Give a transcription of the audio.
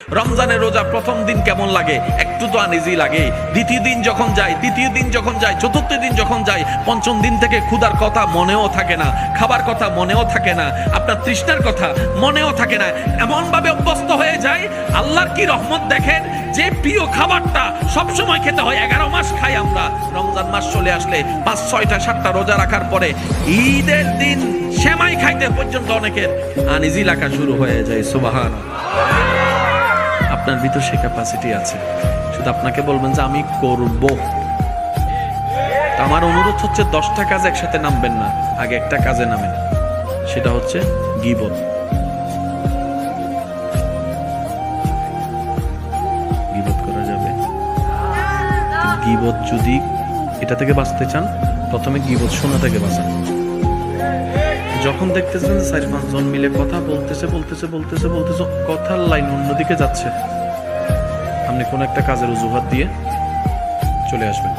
রমজানের রোজা প্রথম দিন কেমন লাগে? একটু তো আনইজি লাগে। দ্বিতীয় দিন যখন যায়, তৃতীয় দিন যখন যায়, চতুর্থ দিন যখন যায়, পঞ্চম দিন থেকে ক্ষুধার কথা মনেও থাকে না, খাবার কথা মনেও থাকে না, আপনার তৃষ্ণার কথা মনেও থাকে না। এমন ভাবে অভ্যস্ত হয়ে যায়। আল্লাহর কি রহমত দেখেন, যে প্রিয় খাবারটা সবসময় খেতে হয়, 11 মাস খাই আমরা, রমজান মাস চলে আসলে 5, 6টা, 7টা রোজা রাখার পরে ঈদের দিন সেমাই খাইতে পর্যন্ত অনেকের আনইজি লাগা শুরু হয়ে যায়। সুবহানাল্লাহ। আপনার ভিতর সে ক্যাপাসিটি আছে, শুধু আপনাকে বলবেন যে আমি করব। আমার অনুরোধ হচ্ছে 10টা কাজ একসাথে নামবেন না, আগে একটা কাজে নামেন, সেটা হচ্ছে গীবত। গীবত করা যাবে? গীবত যদি এটা থেকে বাঁচতে চান, প্রথমে গীবত শোনা থেকে বাঁচান। যখন দেখতেছেন 4-5 জন মিলে কথা বলতেছে, কথার লাইন অন্যদিকে যাচ্ছে, আপনি কোন একটা কাজের অজুহাত দিয়ে চলে আসবেন।